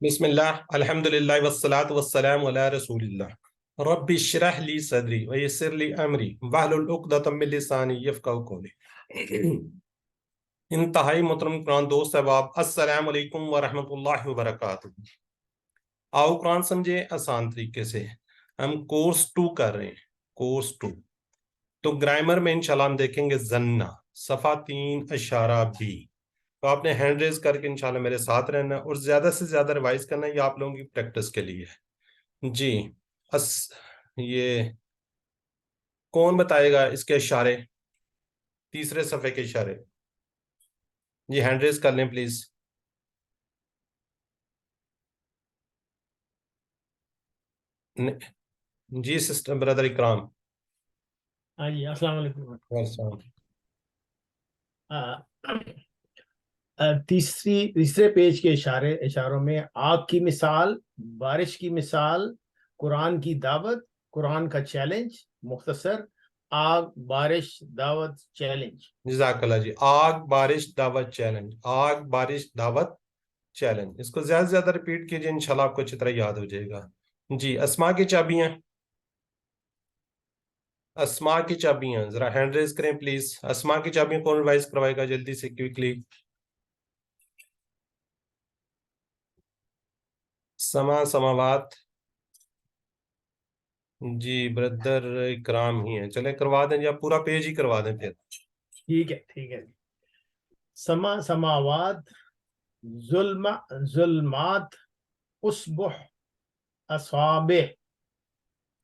بسم اللہ الحمد للہ والصلاة والسلام علی رسول اللہ رب اشرح لی صدری ویسر لی امری واحلل عقدۃ من لسانی یفقہوا قولی۔ انتہائی محترم قرآن دوست احباب، السلام علیکم ورحمۃ اللہ وبرکاتہ۔ آؤ قرآن سمجھے آسان طریقے سے۔ ہم کورس 2 کر رہے ہیں، کورس 2۔ تو گرامر میں انشاءاللہ ہم دیکھیں گے زنہ، صفحہ 3 اشارہ بی۔ تو آپ نے ہینڈ ریز کر کے انشاءاللہ میرے ساتھ رہنا اور زیادہ سے زیادہ ریوائز کرنا، یہ آپ لوگوں کی پریکٹس کے لیے ہے جی۔ یہ کون بتائے گا اس کے اشارے، تیسرے صفحے کے اشارے؟ جی ہینڈ ریز کر لیں پلیز۔ جی سسٹر برادر اکرام۔ ہاں جی السلام علیکم۔ تیسرے پیج کے اشاروں میں آگ کی مثال، بارش کی مثال، قرآن کی دعوت، قرآن کا چیلنج، مختصر آگ بارش دعوت چیلنج۔ جزاک اللہ جی۔ آگ بارش دعوت چیلنج، آگ بارش دعوت چیلنج، اس کو زیادہ سے زیادہ ریپیٹ کیجئے، انشاءاللہ آپ کو اچھی طرح یاد ہو جائے گا۔ جی اسماء کی چابیاں، اسماء کی چابیاں ذرا ہینڈ ریز کریں پلیز۔ اسماء کی چابیاں کون ریوائز کروائے گا جلدی سے، کوئکلی؟ سماوات، جی بردر اکرام ہی ہیں، چلیں کروا دیں یا پورا پیج ہی کروا دیں پھر۔ ٹھیک ہے۔ سماوات، ظلمات، اصبح، اصابع،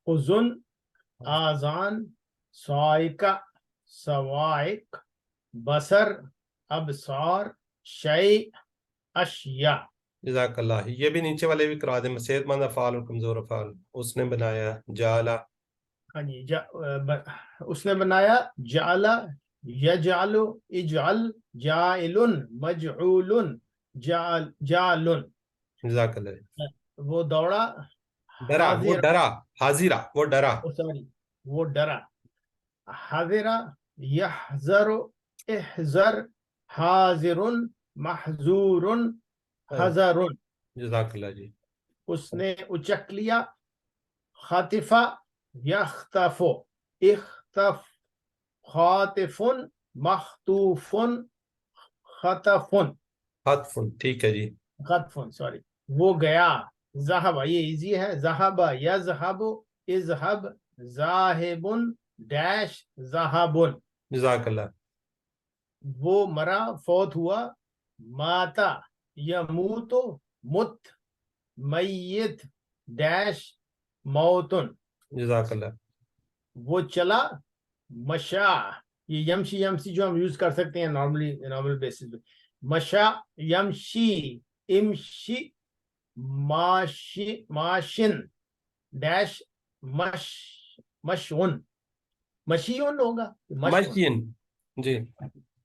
اذن، آذان، صاعقہ، صواعق، بصر، ابصار، شیء، اشیاء۔ جزاک اللہ۔ یہ بھی نیچے والے بھی کروا دیں، صحت مند افعال اور کمزور افعال۔ اس نے بنایا جعلا، ہاں جی اس نے بنایا جعلا، یجعل، اجعل، جائل، مجعول، جعل۔ جزاک اللہ۔ وہ دوڑا، ڈرا، وہ ڈرا، حاضرہ وہ ڈرا۔ سوری وہ ڈرا، حاضرہ، یحذر، احذر، حاضر، محذور، حذر۔ جزاک اللہ جی۔ اس نے اچک لیا، خاطفہ، یختف، اختف، خاطف، مخطوف، خطف، خطف، ٹھیک ہے جی۔ خطف، سوری۔ وہ گیا، ذہب، یہ ایزی ہے، ذہب، یذہب، اذہب، ذاہب، ڈیش، ذہب۔ جزاک اللہ۔ وہ مرا، فوت ہوا، ماتا، یموت، مت، میت، ڈیش، موتن۔ جزاک اللہ۔ وہ چلا، مشا، یہ یمشی جو ہم یوز کر سکتے ہیں نارمل بیسس پہ، مشا، یمشی، امشی، ماشن، ڈیش، مشون، مشیون ہوگا، مشین، جی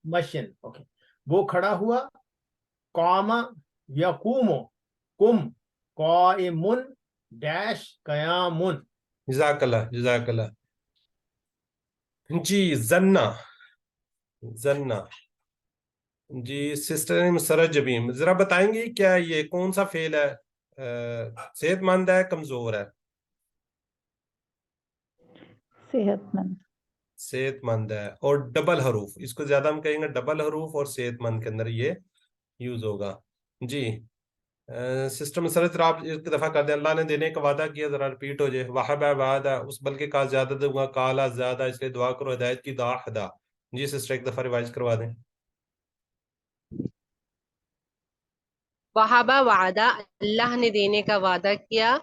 مشین، اوکے۔ وہ کھڑا ہوا، قام، یقوم، کم، قائم، ڈیش، قیام۔ جزاک اللہ، جزاک اللہ۔ جی زنہ، زنہ، جی سسٹر مسرت جبیم، ذرا بتائیں گے کیا یہ کون سا فعل ہے؟ صحت مند ہے کمزور ہے؟ صحت مند، صحت مند ہے، اور ڈبل حروف، اس کو زیادہ ہم کہیں گے ڈبل حروف، اور صحت مند کے اندر یہ یوز ہوگا۔ جی سسٹر مسرت ذرا آپ ایک دفعہ کر دیں، اللہ نے دینے کا وعدہ کیا، ذرا ریپیٹ ہو جائے۔ وہب وعدہ، اس بلکہ کا زیادہ دوں گا، کالا زیادہ، اس لیے دعا کرو ہدایت کی، دا ہدا۔ جی سسٹر ایک دفعہ ریوائز کروا دیں۔ وہابہ وعدہ، اللہ نے دینے کا وعدہ کیا،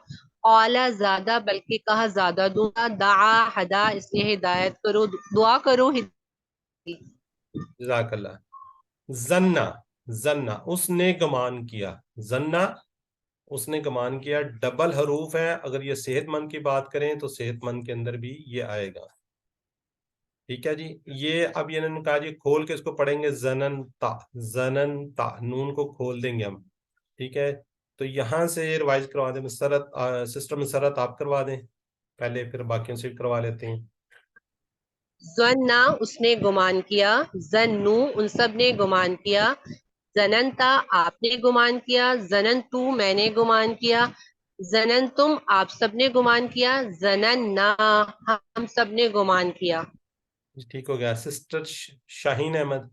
اولا زیادہ، بلکہ کہا زیادہ دوں گا، دعا ہدا، اس لیے ہدایت کرو، دعا کرو۔ جزاک اللہ۔ زنہ، زنہ اس نے گمان کیا، زنہ اس نے گمان کیا، ڈبل حروف ہے، اگر یہ صحت مند کی بات کریں تو صحت مند کے اندر بھی یہ آئے گا، ٹھیک ہے جی۔ یہ اب یہ نے کہا جی کھول کے اس کو پڑھیں گے، زنن تا، زنن تا، نون کو کھول دیں گے ہم، ٹھیک ہے۔ تو یہاں سے ریوائز کروا دیں مسرت، سسٹر مسرت آپ کروا دیں پہلے، پھر باقیوں سے بھی کروا لیتے ہیں۔ ظنّا، اس نے گمان کیا، ظنّو، ان سب نے گمان کیا، زننتا آپ نے گمان کیا، زننتو میں نے گمان کیا، زننتم آپ سب نے گمان کیا، زننا ہم سب نے گمان کیا. جی ٹھیک ہو گیا. سسٹر شاہین احمد.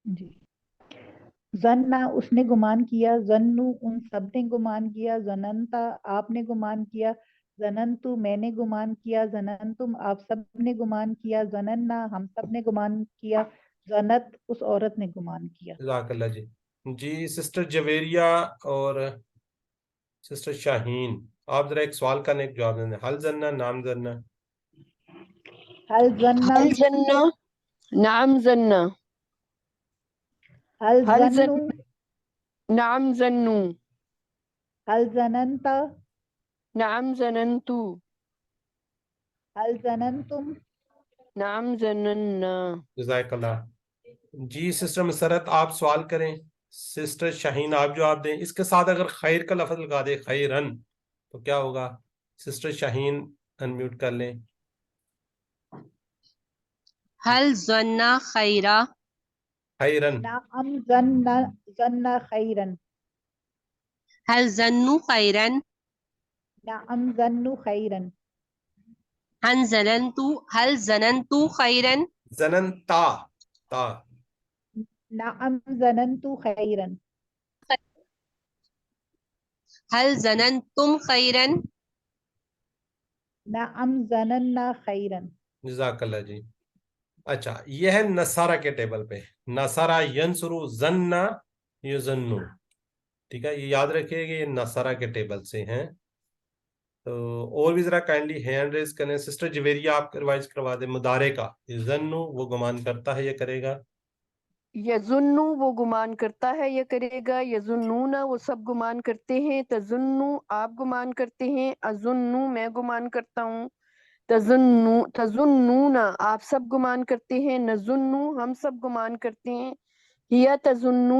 جی. زننا اس نے گمان کیا، زنو ان سب نے گمان کیا، زننتا آپ نے گمان کیا، زننتو میں نے گمان کیا، زننتم آپ سب نے گمان کیا، زننا ہم سب نے گمان کیا، زنت اس عورت نے گمان کیا. جزاک اللہ جی. جی سسٹر جویریہ اور سسٹر شاہین آپ ذرا ایک سوال کا ایک جواب دیں. حل زننا نام زننا. حل زننا هل زنا نعم زنا حل هل زنو زن نعم زنوا حل زننتا نعم زننتو حل زننتم نعم زننا. جزاک اللہ. جی سسٹر مسرت آپ سوال کریں. سسٹر شاہین آپ جواب دیں. اس کے ساتھ اگر خیر کا لفظ لگا دے خیرن تو کیا ہوگا؟ سسٹر شاہین انمیوٹ کر لیں. هل ظن خیرا، خیرن. نعم زننا خیرن، هل ظنوا خیرا، نعم زنو خیرن، هل ظننتو خیرا، زنن تا تا. نعم زننتو خیرن، هل ظننتم خیرا. نعم زننا خیرن. جزاک اللہ جی. اچھا یہ ہے نصارہ کے ٹیبل پہ. نصارہ ینصرو زننا یزنو. ٹھیک ہے یہ یاد رکھیے کہ یہ نصارہ کے ٹیبل سے ہیں. تو اور بھی ذرا کائنڈلی ہینڈ ریز کریں. سسٹر جویریہ آپ ریوائز کروا دیں. مدارے کا یزنو وہ گمان کرتا ہے یہ کرے گا. یظن وہ گمان کرتا ہے یہ کرے گا، یظنون وہ سب گمان کرتے ہیں، تظن آپ گمان کرتے ہیں، اظن میں گمان کرتا ہوں، تظنون آپ سب گمان کرتے ہیں، نظن ہم سب گمان کرتے ہیں، ہیا تظن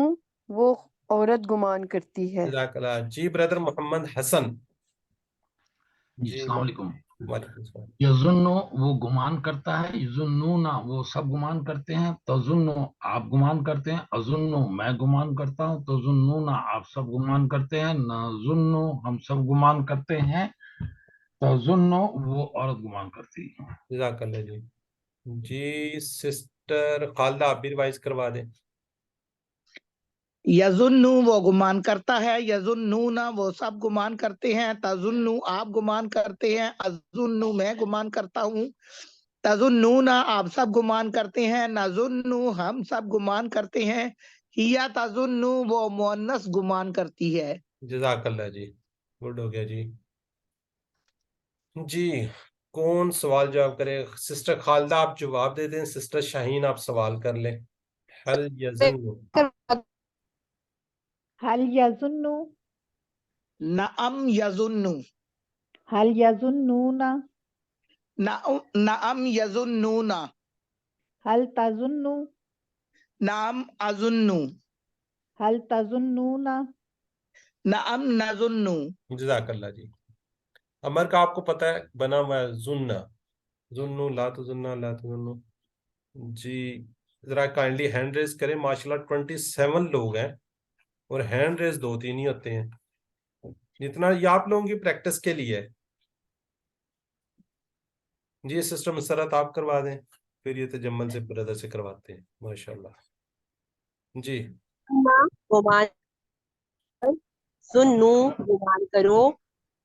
وہ عورت گمان کرتی ہے. جزاک اللہ. جی بردر محمد حسن. جی السلام علیکم. وعلیکم السلام. یظن وہ گمان کرتا ہے، یظنون وہ سب گمان کرتے ہیں، تظن آپ گمان کرتے ہیں، اظن میں گمان کرتا ہوں، تظنون آپ سب گمان کرتے ہیں، نظن ہم سب گمان کرتے ہیں، تظن وہ عورت گمان کرتی ہے. جزاک اللہ جی. جی سسٹر خالدہ آپ بھی ریوائز کروا دیں. یظن وہ گمان کرتا ہے، یظنون وہ سب گمان کرتے ہیں، تظن آپ گمان کرتے ہیں، اظن میں گمان کرتا ہوں، تظنون آپ سب گمان کرتے ہیں، نظن ہم سب گمان کرتے ہیں، ہیا تظن وہ مؤنث گمان کرتی ہے. جزاک اللہ جی. گڈ ہو گیا جی. جی کون سوال جواب کرے؟ سسٹر خالدہ آپ جواب دے دیں. سسٹر شاہین آپ سوال کر لیں. حل یظن. حل یظن نعم یظن، حل یظنون نعم یظنون، حل تظن نعم اظن، حل تظنون نعم نظن. جزاک اللہ جی. عمر کا آپ کو پتہ ہے بنا ہوا ہے ظن. ظنو لا تظننا لا تظنو. جی ذرا کائنڈلی ہینڈ ریز کریں. ماشاءاللہ 27 لوگ ہیں اور ہینڈ ریز 2-3 ہی ہوتے ہیں. جتنا یہ آپ لوگوں کی پریکٹس کے لیے ہے. جی سسٹر مسرت آپ کروا دیں پھر یہ تجمل سے بردر سے کرواتے ہیں. ماشاءاللہ جی. گمان سنو گمان کرو،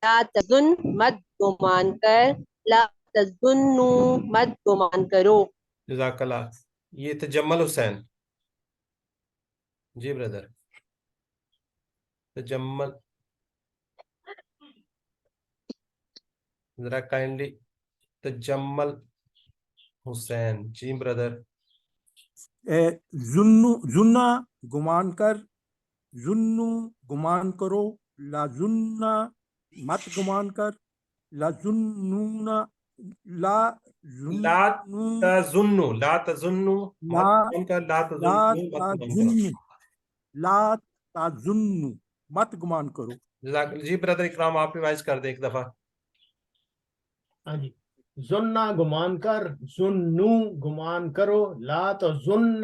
لا تظن مت گمان کر، لا تظنو مت گمان کرو. جزاک اللہ. یہ تجمل حسین. جی بردر تجمل ذرا کائنڈلی. تجمل حسین. جی بردر. زنا گمان کر، زنو گمان کرو، لا زننا مت گمان کر، لا زنون لا لا زنون تظنو لا تظنو مت لا گمان کر، لا لا تظنو مت گمان کرو. تظن لا تظن مت گمان کرو. جی برادر اکرام آپ ریوائز کر دیں ایک دفعہ. ہاں جی. زننا گمان کر، زنو گمان کرو، لا تظن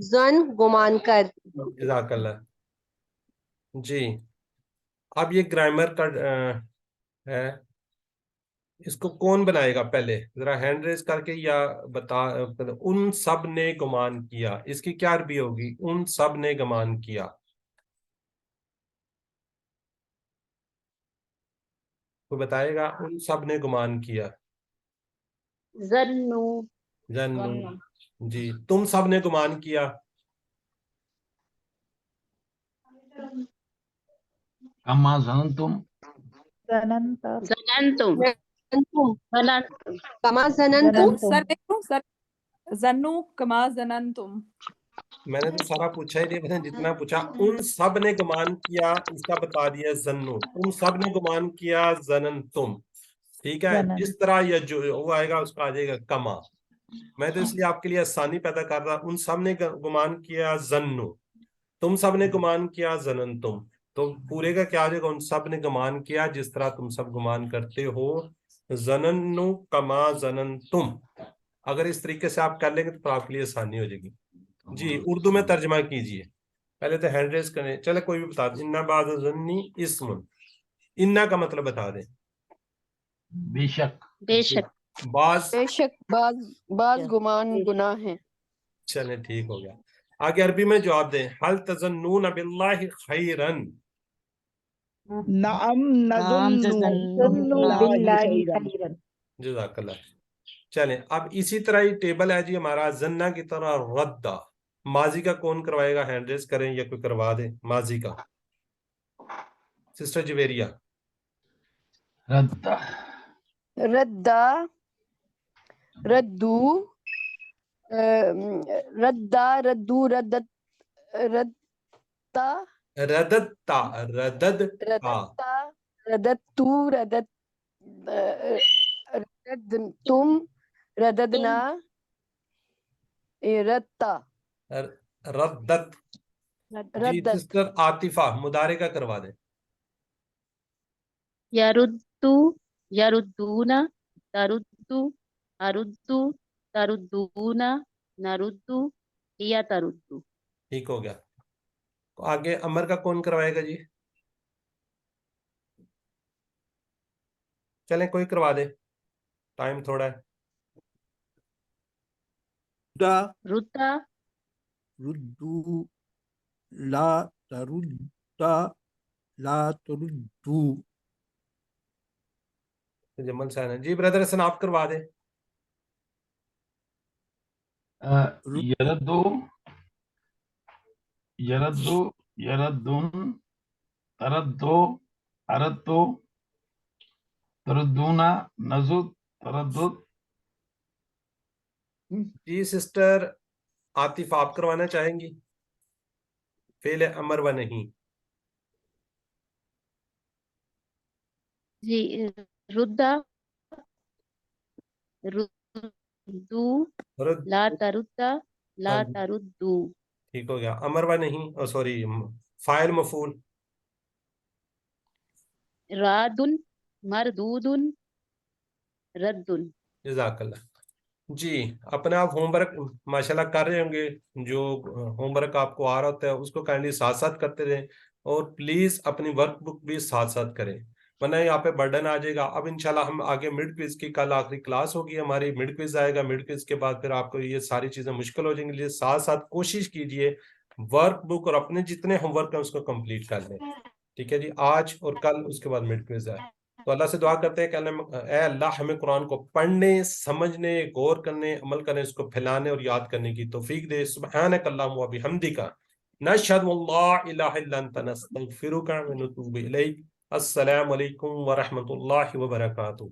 زن گمان کر. جزاک اللہ. جی اب یہ گرامر کا ہے، اس کو کون بنائے گا؟ پہلے ذرا ہینڈ ریز کر کے یا بتا. ان سب نے گمان کیا، اس کی کیا عربی ہوگی؟ ان سب نے گمان کیا. کوئی بتائے گا؟ ان سب نے گمان کیا. ظنو جن. جی تم سب نے گمان کیا. کما ظننتم. ظننتا ظننتم ظننتم کما زننتم. ظننتم ظنو کما ظننتم. میں نے تو سارا پوچھا ہی نہیں، میں نے جتنا پوچھا ان سب نے گمان کیا، اس کا بتا دیا ظنو. تم سب نے گمان کیا ظننتم. ٹھیک ہے، ظنن. جس طرح یہ جو وہ آئے گا اس کا آ جائے گا کما. میں تو اس لیے آپ کے لیے آسانی پیدا کر رہا. ان سب نے گمان کیا ظنو، تم سب نے گمان کیا ظننتم. تو پورے کا کیا آ جائے گا؟ ان سب نے گمان کیا جس طرح تم سب گمان کرتے ہو. ظننو کما ظننتم. اگر اس طریقے سے آپ کر لیں گے تو آپ کے لیے آسانی ہو جائے گی. جی اردو میں ترجمہ کیجئے. پہلے تو ہینڈ ریز کریں. چلے کوئی بھی بتا دیں. انا بعد ظنی اسم. انا کا مطلب بتا دیں. بے شک. بے شک بعض. بے شک بعض گمان گناہ ہیں. چلیں ٹھیک ہو گیا. آگے عربی میں جواب دیں. حل تظنون باللہ خیرن. نعم ظنوا نظن باللہ خیرن. خیرن. جزاک اللہ. چلیں اب اسی طرح ہی ٹیبل ہے جی ہمارا. زنہ کی طرح ردا. ماضی کا کون کروائے گا؟ ہینڈ ریز کریں یا کوئی کروا دے. ماضی کا سسٹر جویریہ. ردا. ردا ردو ردا ردو ردت ردتا رددتا. رددتا. ردتا ردتو ردت رددتم رددنا ردتا ردت. جی ردت سسٹر عاطفہ مضارع کا کروا دیں. یردو یردونا تردو اردو تردونا نردو یا تردو. ٹھیک ہو گیا. آگے امر کا کون کروائے گا جی؟ چلیں کوئی کروا دے، ٹائم تھوڑا ہے. ردا ردو لا تردا لا تردو. جمل سائن ہے. جی بردر حسن آپ کروا دیں. یردو یردو یردون تردو اردو تردونا نزد تردد. جی سسٹر عاطف آپ کروانا چاہیں گی؟ فعل امر و نہیں. جی ردا ردو رد. لا تردا لا ہاں جی تردو. ٹھیک ہو گیا. امر و نہیں سوری فاعل مفعول. رادن مردودن ردن. جزاک اللہ. جی اپنا آپ ہوم ورک ماشاءاللہ کر رہے ہوں گے. جو ہوم ورک آپ کو آ رہا ہوتا ہے اس کو کائنڈلی ساتھ ساتھ کرتے رہیں، اور پلیز اپنی ورک بک بھی ساتھ ساتھ کریں ورنہ یہاں پہ برڈن آ جائے گا. اب انشاءاللہ ہم آگے مڈ کوئز کی کل آخری کلاس ہوگی ہماری. مڈ کوئز آئے گا. مڈ کوئز کے بعد پھر آپ کو یہ ساری چیزیں مشکل ہو جائیں گی. ساتھ ساتھ کوشش کیجئے ورک بک اور اپنے جتنے ہوم ورک ہیں اس کو کمپلیٹ کر لیں. ٹھیک ہے جی. آج اور کل اس کے بعد مڈ کوئز ہے. تو اللہ سے دعا کرتے ہیں کہ اے اللہ ہمیں قرآن کو پڑھنے، سمجھنے، غور کرنے، عمل کرنے، اس کو پھیلانے اور یاد کرنے کی توفیق دے. سبحانک اللہم و بحمدک نشہد ان لا الہ الا انت نستغفرک و نتوب الیک. السلام علیکم ورحمۃ اللہ وبرکاتہ.